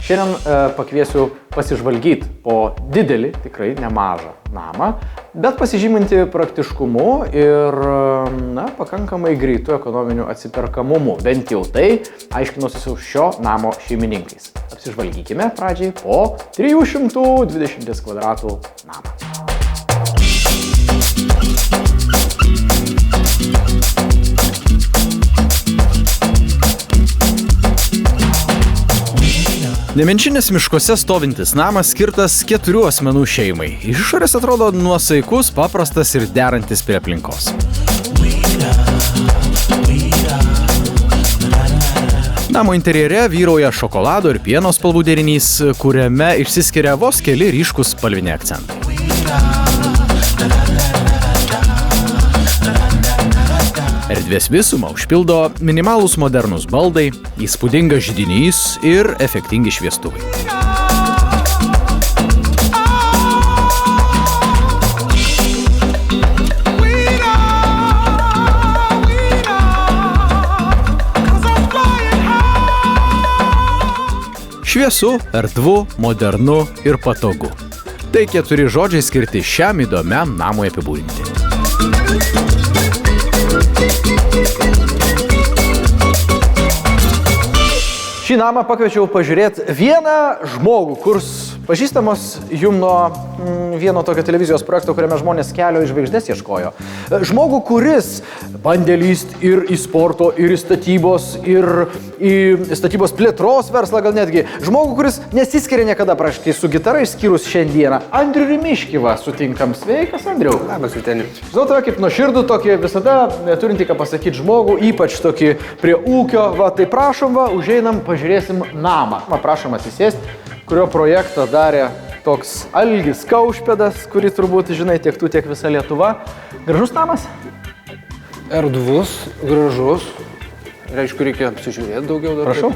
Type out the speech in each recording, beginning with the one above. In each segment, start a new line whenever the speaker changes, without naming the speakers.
Šiandien pakviesiu pasižvalgyti po didelį, tikrai nemažą namą, bet pasižyminti praktiškumu ir pakankamai greitų ekonominių atsiperkamumu. Bent jau tai aiškinuosi su šio namo šeimininkais. Apsižvalgykime pradžiai po 320 kvadratų namą. Nemenčinės miškuose stovintis namas skirtas 4 asmenų šeimai. Iš išorės atrodo nuosaikus, paprastas ir derantis prie aplinkos. Namo interjere vyrauja šokolado ir pieno spalvų derinys, kuriame išsiskiria vos keli ryškūs spalviniai akcentai. Erdvės visumą užpildo minimalūs modernūs baldai, įspūdingas židinys ir efektingi šviestuvai. Šviesu, erdvu, modernu ir patogu. Tai 4 žodžiai skirti šiam įdomiam namui apibūdinti. Šį namą pakviečiau pažiūrėti vieną žmogų, kurs pažįstamos jum nuo vieno tokio televizijos projekto, kuriame žmonės kelio į žvaigždės ieškojo. Žmogų, kuris bandė lyst ir į sporto, ir į statybos, ir į statybos plėtros verslą gal netgi. Žmogų, kuris nesiskiria niekada praškai su gitara išskyrus šiandieną. Andrių Rimiškį sutinkam. Sveikas, Andriau.
Labas, Vyteni.
Žinau tave kaip nuoširdų tokį visada turintį ką pasakyti žmogų, ypač tokį prie ūkio. Tai prašom, užeinam, pažiūrėsim namą. Prašom atsisėsti, kurio projektą darė toks Algis Kaušpėdas, kurį turbūt žinai tiek tu, tiek visa Lietuva. Gražus namas?
Erdvus, gražus. Reiškia, reikia apsižiūrėti daugiau dar.
Prašau.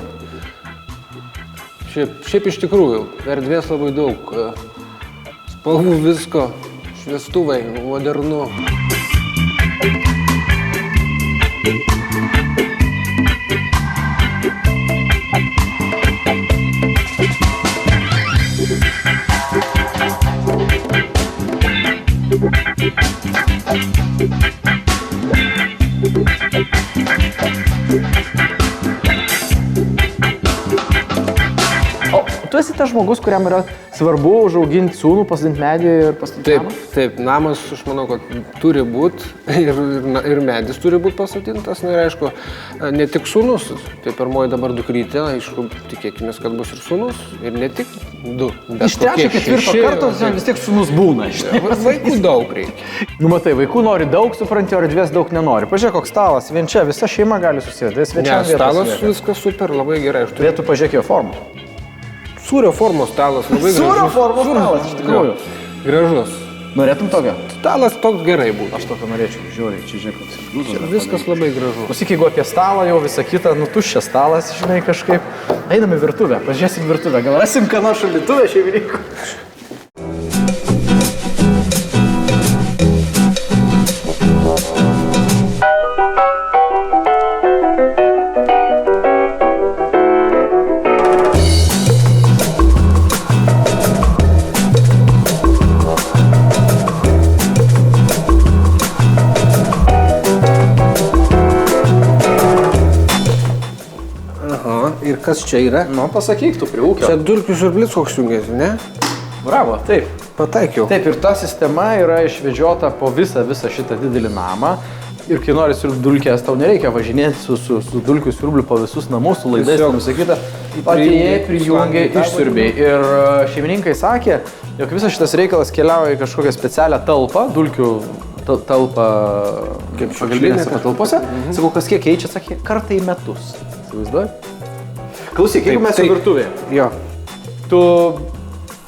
Šiaip iš tikrųjų, erdvės labai daug. Spalvų visko, šviestuvai, modernu.
Tu esi tas žmogus, kuriam yra svarbu užauginti sūnų, pasodinti medį ir pastatyti namą?
Taip, namas, aš manau, kad turi būti ir medis turi būti pasodintas. Ir aišku, ne tik sūnus, tai pirmoji dabar dukrytė, aišku, tikėkime, kad bus ir sūnus, ir ne tik 2.
Iš 3-4 karto vis tiek sūnus būna.
Vaikų daug reikia.
Matai, vaikų nori daug, supranti, o erdvės daug nenori. Pažiūrėk, koks stalas, vien čia visa šeima gali susėdėti.
Ne, stalas viskas super, labai gerai.
Turėtų pažiūrėk jo formą.
Sūrio formos stalas, labai gražus.
Sūrio formos stalas, iš tikrųjų.
Gražus.
Norėtum tokio?
Stalas toks gerai būtų.
Aš tokio norėčiau, žiūrėk, čia žiūrėk, koks bliuzas.
Viskas labai gražu.
Klausyk, jeigu apie stalą jau visą kitą, tuščias stalas, žinai, kažkaip. Einam į virtuvę, pažiūrėsim virtuvę, gal rasim ką nors šaldytuvę šeimininkų.
Ir kas čia yra?
Pasakyk, tu prie ūkio.
Čia dulkių siurblys koks jungiasi, ne?
Bravo, taip.
Pataikiau.
Taip, ir ta sistema yra išvedžiota po visą šitą didelį namą. Ir kai nori siurbt dulkės, tau nereikia važinėti su dulkių siurbliu po visus namus, su laidais, nusakyta. Atėjai, prijungiai, išsiurbiai. Ir šeimininkai sakė, jog visas šitas reikalas keliauja į kažkokią specialią talpą, dulkių talpą, kaip pagalbinėse patalpose. Sakau, kas kiek keičia, sakė, kartą į metus. Įsivaizduoji? Klausyk, jeigu mes į virtuvėje.
Jo.
Tu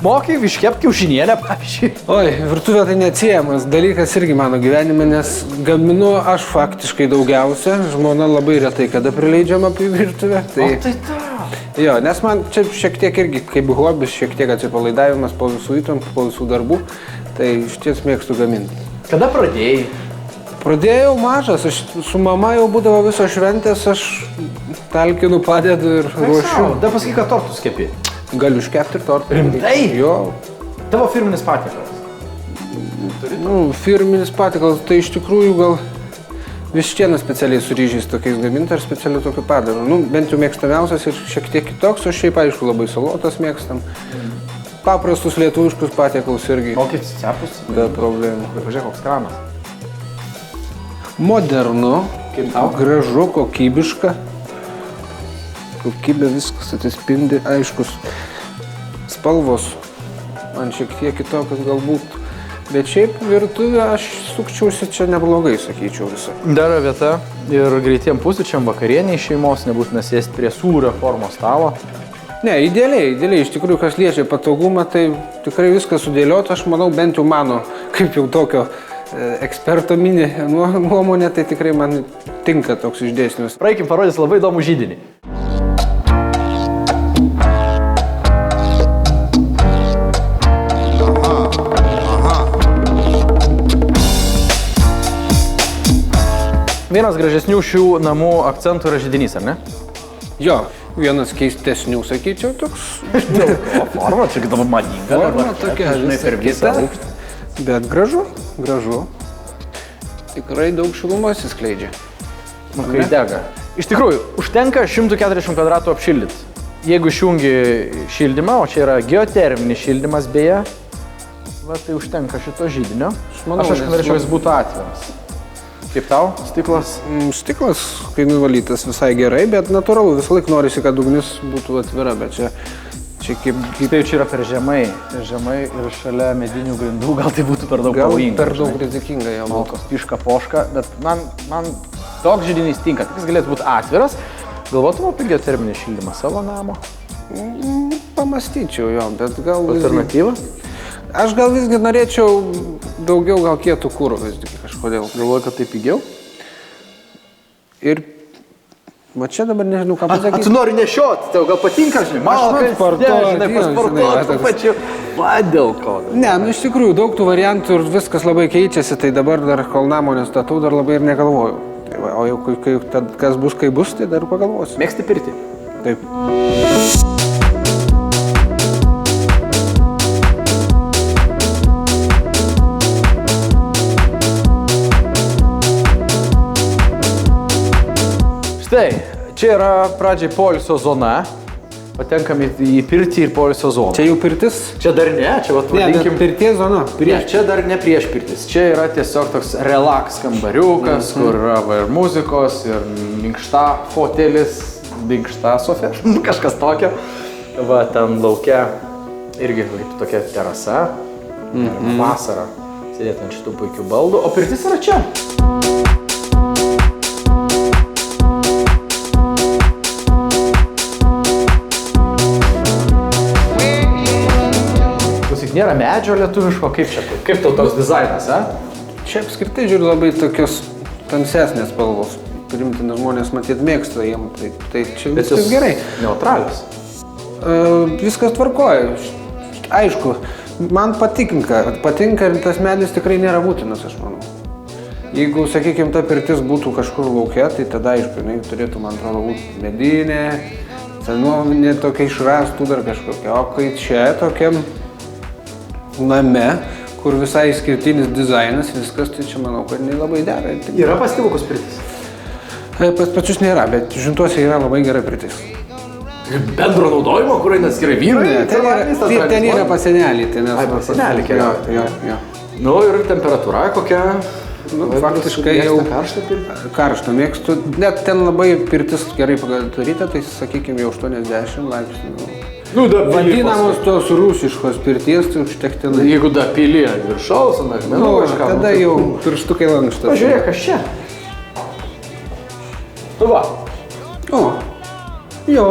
mokai iškepti kiaušinienę, pavyzdžiui.
Oi, virtuvė tai neatsiejamas dalykas irgi mano gyvenime, nes gaminu aš faktiškai daugiausia. Žmona labai retai kada prileidžiama prie virtuvę.
O tai ta.
Jo, nes man čia šiek tiek irgi kaip hobis, šiek tiek atsipalaidavimas po visų įtampų, po visų darbų. Tai iš ties mėgstu gaminti.
Kada pradėjai?
Pradėjau mažas, aš su mama jau būdavo visos šventės, aš talkinu, padedu ir ruošiu.
Da pasakyk, kad tortus kepi.
Galiu iškepti ir tortą.
Rimtai?
Jo.
Tavo firminis patiekalas.
Firminis patiekalas, tai iš tikrųjų gal vištieną specialiai su ryžiais tokiais gaminta ir specialiai tokiu padaru. Bent jau mėgstamiausias ir šiek tiek kitoks, o šiaip aišku labai salotas mėgstam. Paprastus lietuviškus patiekalus irgi.
Mokyti cepus?
Be problemų.
Pažiūrėk, koks kranas.
Modernu,
Kaip tau?
gražu, kokybiška. Kokybė viskas atsispindi, aiškus. Spalvos man šiek tiek kitokios galbūt. Bet šiaip virtuvė aš sukčiausi čia neblogai, sakyčiau visą.
Dar yra vieta ir greitiem pusryčiam, vakarieniai šeimos, nebūtina sėsti prie sūrio formos stalo.
Ne, idealiai. Iš tikrųjų, kas liečia patogumą, tai tikrai viskas sudėliota. Aš manau, bent jau mano, kaip jau tokio eksperto mini nuomonė, tai tikrai man tinka toks išdėstymas.
Praeikim parodys labai įdomų židinį. Vienas gražesnių šių namų akcentų yra židinys, ar ne?
Jo, vienas keistesnių, sakyčiau, toks.
Forma, čia dabar madinga.
Forma tokia,
žinai, per visą
kita,
aukštą.
bet gražu. Tikrai daug šilumos įskleidžia.
Kai dega. Iš tikrųjų, užtenka 140 kvadratų apšildyti. Jeigu išjungi šildymą, o čia yra geoterminis šildymas beje, va, tai užtenka šito židinio. Aš norėčiau, jis būtų atviras. Kaip tau stiklas?
Stiklas, kai nuvalytas, visai gerai, bet natūralu, visą laiką norisi, kad ugnis būtų atvira, bet čia kaip...
Tai čia yra per žemai ir šalia medinių grindų, gal tai būtų per daug pavojinga.
Per daug rizikinga jau būtų.
Piška poška, bet man toks židinys tinka, tik jis galėtų būti atviras. Galvotum apie geoterminį šildymą savo namo?
Pamastyčiau jo, bet gal...
Alternatyva?
Aš gal visgi norėčiau daugiau gal kietų kuro visgi kažkodėl.
Galvoju, kad tai pigiau?
Ir... Va čia dabar nežinau, ką pasakyti.
Tu nori nešioti, tau gal patinka, žinai, pasportuoti, pačiu. Va, dėl ko.
Ne, iš tikrųjų, daug tų variantų ir viskas labai keičiasi, tai dabar dar kol namo nestatau, dar labai ir negalvoju. Tai va, o jau kas bus, kai bus, tai dar pagalvosiu.
Mėgsti pirtį?
Taip.
Štai, čia yra pradžiai poilsio zona. Patenkam į pirtį ir poilsio zoną.
Čia jau pirtis?
Čia dar ne, čia vat vadinkim...
Ne, pirties zona.
Čia dar ne prieš pirtis. Čia yra tiesiog toks relax kambariukas, kur yra ir muzikos, ir minkšta fotelis, minkšta sofė, kažkas tokio. Va, ten laukia irgi tokia terasa, vasara, sėdėt ant šitų puikių baldų, o pirtis yra čia. Nėra medžio lietuviško, kaip tau toks dizainas,
Čia apskritai žiūriu labai tokios tamsesnės spalvos. Primtinas žmonės matyt mėgsta jiem, tai čia viskas gerai.
Neutralius.
Viskas tvarkoja. Aišku, man patinka ir tas medis tikrai nėra būtinas, aš manau. Jeigu, sakykime, ta pirtis būtų kažkur lauke, tai tada, aišku, jinai turėtų, man atrodo, būti medinė, senovinė tokia iš rąstų dar kažkokia. O kai čia tokiam name, kur visai skirtinis dizainas, viskas, tai čia manau, kad labai dera.
Yra pastilukus pirtis?
Pas pačius nėra, bet Žintuose yra labai gera pirtis.
Bendro naudojimo, kur eina atskirai vyrai?
Ten yra pasenelį.
Pasenelį keliauja.
Jo.
Nu ir temperatūra kokia?
Faktiškai jau karštą mėgstu. Net ten labai pirtis gerai padaryta, tai sakykime jau 80 laipsnių. Vadinamos tos rusiškos pirties, tai užtektinai.
Jeigu da pili ant viršaus, ant akmenų kažką.
Tada jau pirštukai lankštas.
Pažiūrėk, kas čia. Tu va.
O, jo,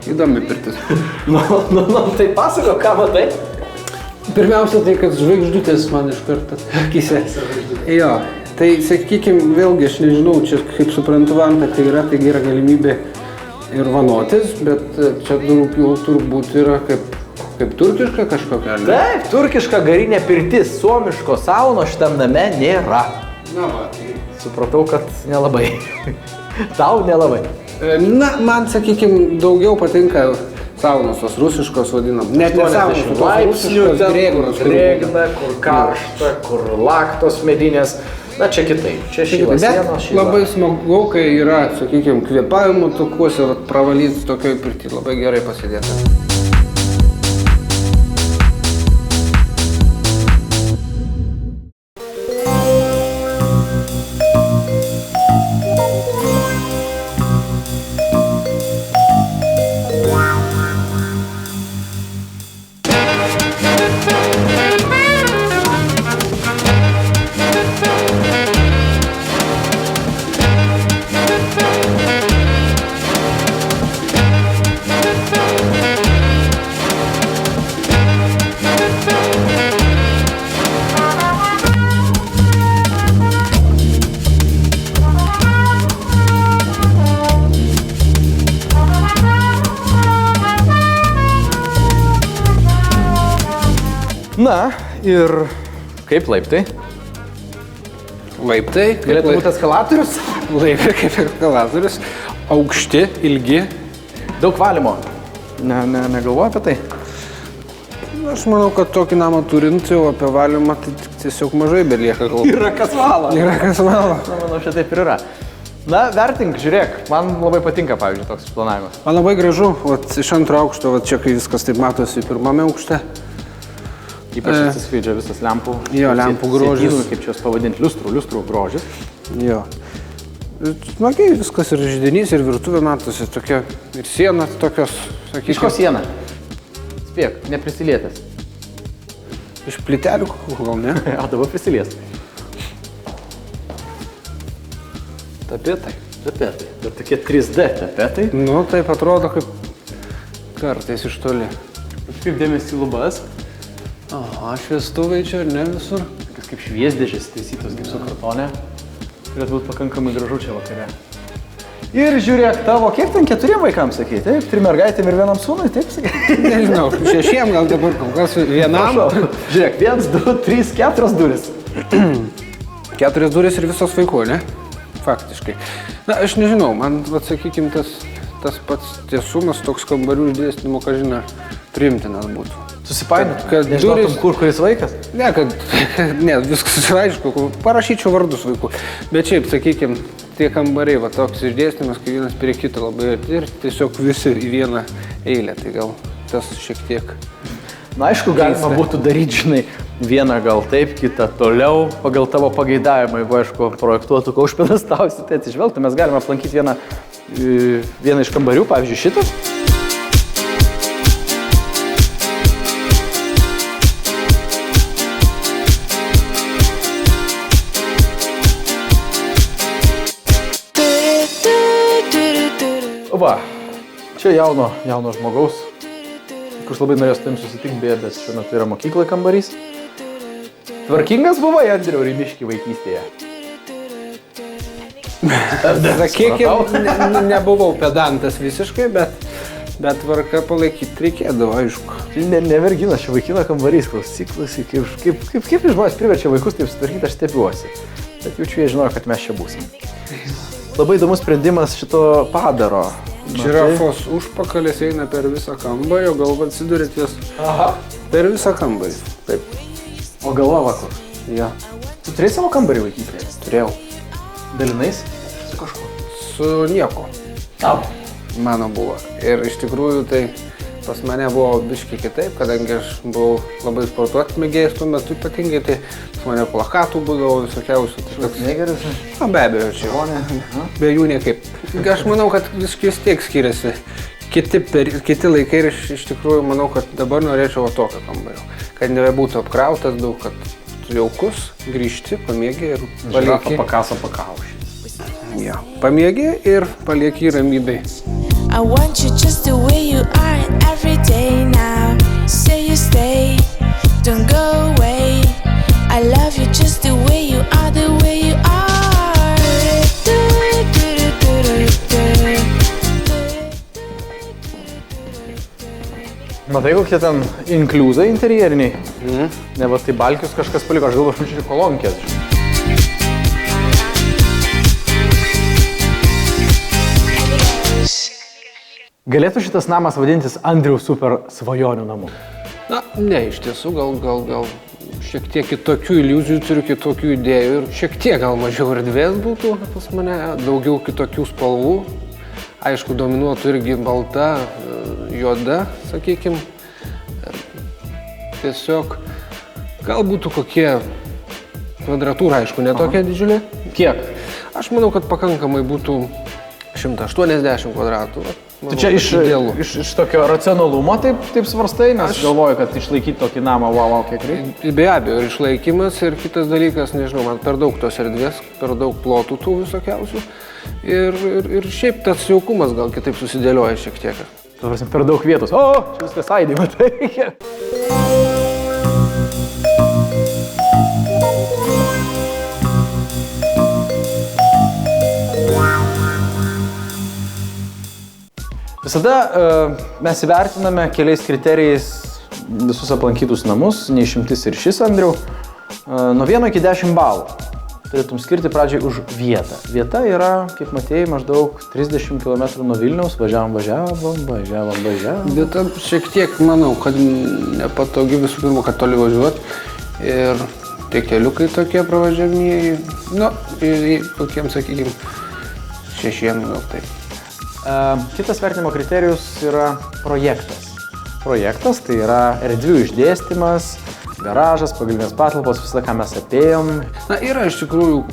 įdomi pirtis.
Tai pasako, ką matai?
Pirmiausia tai, kad žvaigždutės man iš karto akise. Jo, tai sakykime, vėlgi aš nežinau, čia kaip suprantu, vanta, kai yra, tai yra galimybė ir vanotis, bet čia jau turbūt yra kaip turkiška kažkokia.
Taip, turkiška garinė pirtis, suomiško sauno šitam name nėra.
Na va, tai...
Supratau, kad nelabai. Tau nelabai.
Na, man, sakykime, daugiau patinka saunos, tos rusiškos vadinam. Net ne saunos, tos rusiškos drėgnos.
Drėgna, kur karšta, kur laktos medinės. Na, čia kitaip. Čia šyla sienos, šyla.
Labai smagu, kai yra, sakykime, kvėpavimo takuose, pravalyti tokioj pirty, labai gerai pasidėta.
Na, ir kaip laiptai?
Laiptai.
Galėtų būti eskalatorius?
Laiptai kaip eskalatorius. Aukšti, ilgi.
Daug valymo. Negalvoju apie tai.
Aš manau, kad tokį namą turint jau apie valymą, tai tiesiog mažai belieka galvoti.
Yra kas valo.
Yra kas valo.
Na, manau, čia taip ir yra. Na, vertink, žiūrėk, man labai patinka, pavyzdžiui, toks planavimas.
Man labai gražu, iš antro aukšto, čia kai viskas taip matosi pirmame aukšte.
Ypač atsiskleidžia visas lempų.
Jo, lempų grožis.
Sietynų, kaip čia jos pavadinti, liustrų grožis.
Jo. Smagiai viskas ir židinys, ir virtuvė matosi tokia, ir siena tokios, sakykime.
Iš ko siena? Spėk, neprisilietęs.
Iš plytelių, gal ne?
A, dabar prisilies. Tapetai. Ir tokie 3D tapetai.
Nu, taip atrodo, kaip kartais iš toli.
Kaip dėmesį į lubas.
Aha, šviestuvai čia ir ne visur.
Kas kaip šviesdėžės taisytos kaip su kartonė. Turėtų būti pakankamai gražu čia vakare. Ir žiūrėk, tavo, kiek ten 4 vaikams sakei, taip? 3 mergaitėm ir 1 sūnui, taip sakei?
Nežinau, 6 gal dabar kol kas vienam.
Žiūrėk, 1, 2, 3, 4 duris.
4 duris ir visos vaikų, ne? Faktiškai. Na, aš nežinau, man, sakykime, tas pats tiesumas, toks kambarių išdėstymo, kažina, priimtinas būtų.
Susipainėt,
kad
nežinotum, kuris vaikas?
Ne, ne, viskas aišku, parašyčiau vardus vaikų. Bet šiaip, sakykime, tie kambariai, va toks išdėstymas, kai vienas prie kito labai ir tiesiog visi į vieną eilę, tai gal tas šiek tiek.
Na, aišku, galima būtų daryti, žinai, vieną gal taip, kitą toliau, pagal tavo pageidavimą, jeigu, aišku, projektuotų Kaušpėdas tausi, tai atsižvelgtų, mes galime aplankyti vieną iš kambarių, pavyzdžiui, šitas. Va, čia jauno žmogaus, kuris labai norėjo su tavim susitikti, bet šiuo metu yra mokykloje kambarys. Tvarkingas buvo, Andriau, Rimiški vaikystėje?
Sakykime, nebuvau pedantas visiškai, bet tvarką palaikyti reikėdavo, aišku.
Ne merginas, čia vaikino kambarys, klausyk, kaip žmonės priverčia vaikus taip sutvarkyti, aš stebiuosi. Bet jaučiu, jie žinojo, kad mes čia būsim. Labai įdomus sprendimas šito padaro.
Žirafos užpakalis eina per visą kambarį, o galva atsiduria ties per visą kambarį.
Taip. O galva va kur?
Ja.
Tu turėjai savo kambarį vaikystėje?
Turėjau.
Dalinais? Su kažkuo?
Su nieko.
Tau.
Mano buvo. Ir iš tikrųjų tai pas mane buvo biškai kitaip, kadangi aš buvau labai sportuoti mėgėjas tuo metu ypatingai, tai pas mane plakatų būdavo visokiausių.
Švarcnegeris?
Na, be abejo, čia. Be jų niekaip. Aš manau, kad vis tiek skiriasi. Kiti laikai ir iš tikrųjų manau, kad dabar norėčiau tokio kambario. Kad nebebūtų apkrautas daug, kad jaukus, grįžti, pamiegi ir palieki.
Žirafa pakasa pakaušį.
Ja, pamiegi ir palieki ramybei.
I want you just the way you are every day now. Say you stay, don't go away. I love you just the way you are, the way you are.
Matai, kokie ten inkliuzai interjeriniai? Ne, va tai balkius kažkas paliko, aš galvoju, čia kolonkės. Galėtų šitas namas vadintis Andriaus super svajonių namu?
Na, ne, iš tiesų, gal šiek tiek kitokių iliuzijų turiu, kitokių idėjų ir šiek tiek gal mažiau erdvės būtų pas mane, daugiau kitokių spalvų. Aišku, dominuotų irgi balta, juoda, sakykime. Tiesiog gal būtų kokie kvadratūra, aišku, ne tokia didžiulė.
Kiek?
Aš manau, kad pakankamai būtų 180 kvadratų.
Tai čia iš tokio racionalumo taip svarstai, nes galvoju, kad išlaikyti tokį namą, wow, kiek reikia.
Be abejo, ir išlaikymas, ir kitas dalykas, nežinau, man per daug tos erdvės, per daug plotų tų visokiausių. Ir šiaip tas jaukumas gal kitaip susidėlioja šiek tiek.
Per daug vietos. O, čia viskas aidį, matai. Visada mes įvertiname keliais kriterijais visus aplankytus namus, neišimtis ir šis, Andriau. Nuo 1 iki 10 balų turėtum skirti pradžiai už vietą. Vieta yra, kaip matėjai, maždaug 30 km nuo Vilniaus, važiavom.
Vieta šiek tiek, manau, kad nepatogi visų pirma, kad toli važiuoti. Ir tie keliukai tokie pravažiavimieji, kokiem, sakykime, 6, gal taip.
Kitas vertinimo kriterijus yra projektas. Projektas tai yra erdvių išdėstymas, garažas, pagrindinės patalpos, visą, ką mes apėjom.
Na, yra iš tikrųjų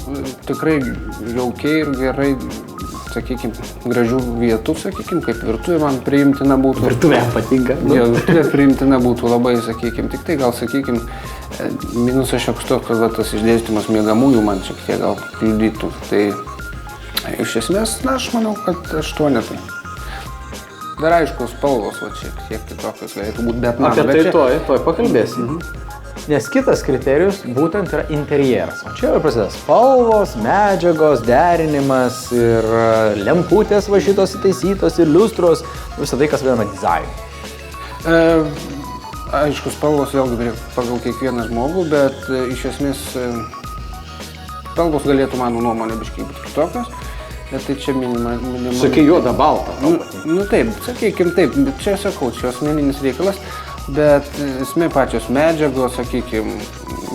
tikrai jaukiai ir gerai, sakykime, gražių vietų, sakykime, kaip virtuvė man priimtina būtų.
Virtuvė patinka.
Jo, virtuvė priimtina būtų labai, sakykime, tik tai gal, sakykime, minusas šioks toks, kad tas išdėstymas miegamųjų man šiek tiek gal kliudytų. Tai iš esmės, aš manau, kad 8. Dar aišku, spalvos, šiek tiek kitokios galėtų būti, bet man...
Apie tai toj pakalbėsim. Nes kitas kriterijus būtent yra interjeras. O čia jau prasideda spalvos, medžiagos, derinimas ir lemputės va šitos įtaisytos ir liustros, visą tai, kas vadinama dizainu.
Aišku, spalvos vėlgi pagal kiekvieną žmogų, bet iš esmės spalvos galėtų, mano nuomonė, biškai būti kitokios. Bet tai čia minimaliai...
Sakai juoda, balta.
Taip, sakykime taip, bet čia sakau, čia asmeninis reikalas, bet esmė pačios medžiagos, sakykime,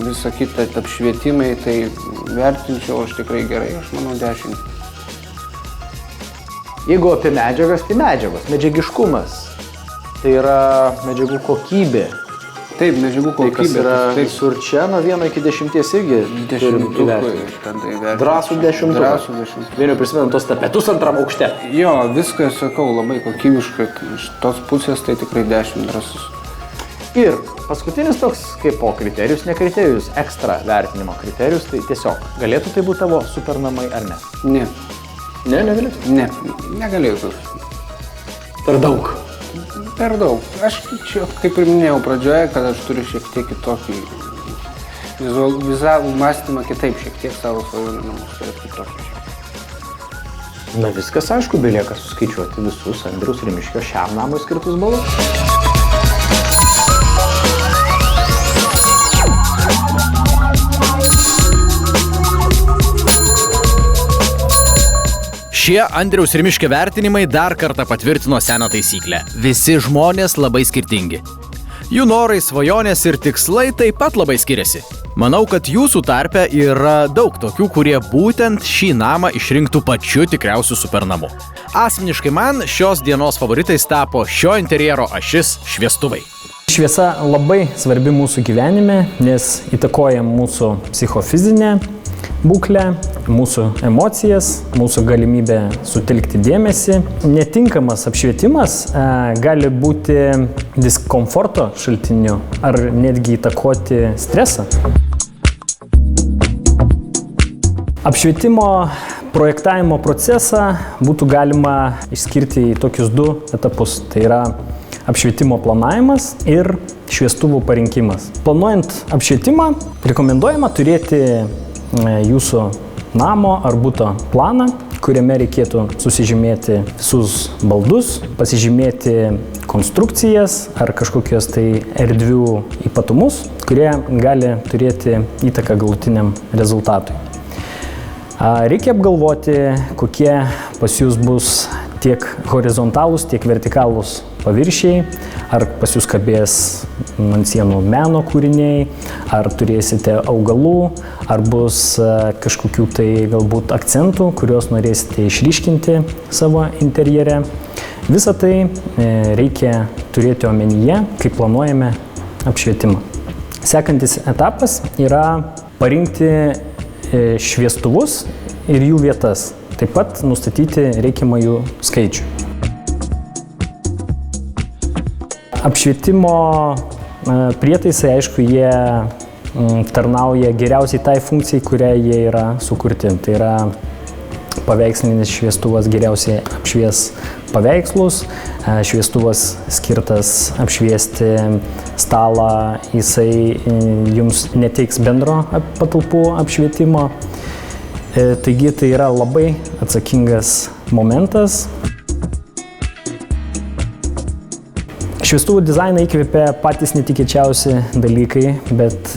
visa kita apšvietimai, tai vertinčiau aš tikrai gerai, aš manau 10.
Jeigu apie medžiagas, tai medžiagos, medžiagiškumas, tai yra medžiagų kokybė.
Taip, medžiagų kokybė.
Tai yra visur čia, nuo 1 iki 10 irgi turim įvertinti. Drąsų 10.
Drąsų 10.
Vienu prisimenu tos tapetus antram aukšte.
Jo, viską, sakau, labai kokybiškai. Iš tos pusės tai tikrai 10 drąsus.
Ir paskutinis toks kaip po kriterijus, ne kriterijus, ekstra vertinimo kriterijus, tai tiesiog galėtų tai būti tavo supernamai ar ne?
Ne.
Ne, negalėtų?
Ne, negalėtų.
Per daug.
Per daug. Aš čia, kaip ir minėjau pradžioje, kad aš turiu šiek tiek kitokį vizualų mąstymą, kitaip šiek tiek savo svajonių namus turėti kitokį.
Na viskas aišku, belieka suskaičiuoti visus Andriaus Rimiškio šiam namui skirtus balus.
Šie Andriaus Rimiškio vertinimai dar kartą patvirtino seną taisyklę. Visi žmonės labai skirtingi. Jų norai, svajonės ir tikslai taip pat labai skiriasi. Manau, kad jūsų tarpe yra daug tokių, kurie būtent šį namą išrinktų pačiu tikriausiu supernamu. Asmeniškai man šios dienos favoritais tapo šio interjero ašis šviestuvai.
Šviesa labai svarbi mūsų gyvenime, nes įtakoja mūsų psichofizinę būklę, mūsų emocijas, mūsų galimybę sutelkti dėmesį. Netinkamas apšvietimas gali būti diskomforto šaltiniu ar netgi įtakoti stresą. Apšvietimo projektavimo procesą būtų galima išskirti į tokius 2 etapus. Tai yra apšvietimo planavimas ir šviestuvų parinkimas. Planuojant apšvietimą, rekomenduojama turėti jūsų namo ar buto planą, kuriame reikėtų susižymėti visus baldus, pasižymėti konstrukcijas ar kažkokios tai erdvių ypatumus, kurie gali turėti įtaką galutiniam rezultatui. Reikia apgalvoti, kokie pas jūs bus tiek horizontalūs, tiek vertikalūs paviršiai, ar pas jūs kabės ant sienų meno kūriniai, ar turėsite augalų, ar bus kažkokių tai galbūt akcentų, kuriuos norėsite išryškinti savo interjere. Visą tai reikia turėti omenyje, kai planuojame apšvietimą. Sekantis etapas yra parinkti šviestuvus ir jų vietas. Taip pat nustatyti reikiamą jų skaičių. Apšvietimo prietaisai, aišku, jie tarnauja geriausiai tai funkcijai, kuriai jie yra sukurti. Tai yra paveikslinis šviestuvas geriausiai apšvies paveikslus, šviestuvas skirtas apšviesti stalą, jisai jums neteiks bendro patalpų apšvietimo. Taigi tai yra labai atsakingas momentas. Šviestuvų dizainą įkvėpia patys netikėčiausi dalykai, bet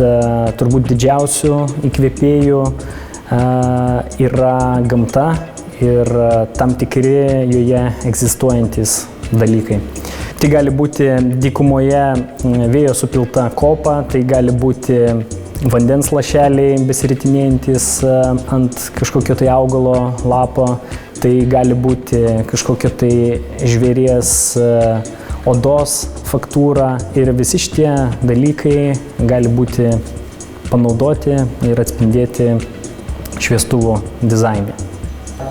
turbūt didžiausių įkvėpėjų yra gamta ir tam tikri joje egzistuojantis dalykai. Tai gali būti dykumoje vėjo supilta kopa, tai gali būti vandens lašeliai besiritinėjantis ant kažkokio tai augalo lapo, tai gali būti kažkokio tai žvėries odos faktūra ir visi šitie dalykai gali būti panaudoti ir atspindėti šviestuvų dizaine.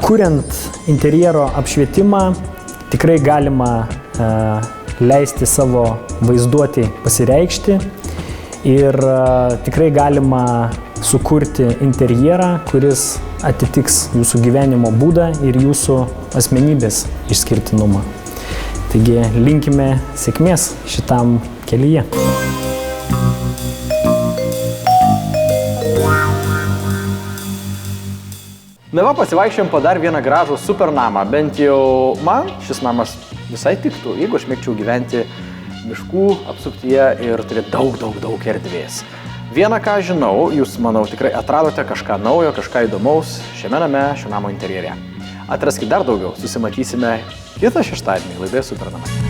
Kuriant interjero apšvietimą, tikrai galima leisti savo vaizduotei pasireikšti ir tikrai galima sukurti interjerą, kuris atitiks jūsų gyvenimo būdą ir jūsų asmenybės išskirtinumą. Taigi linkime sėkmės šitam kelyje.
Na va, pasivaikščiojom po dar vieną gražų super namą. Bent jau man šis namas visai tiktų, jeigu aš mėgčiau gyventi miškų apsuptyje ir turėti daug erdvės. Vieną ką žinau, jūs, manau, tikrai atradote kažką naujo, kažką įdomaus šiame name, šio namo interjere. Atraskite dar daugiau, susimatysime kitą šeštadienį laidoje Super namai.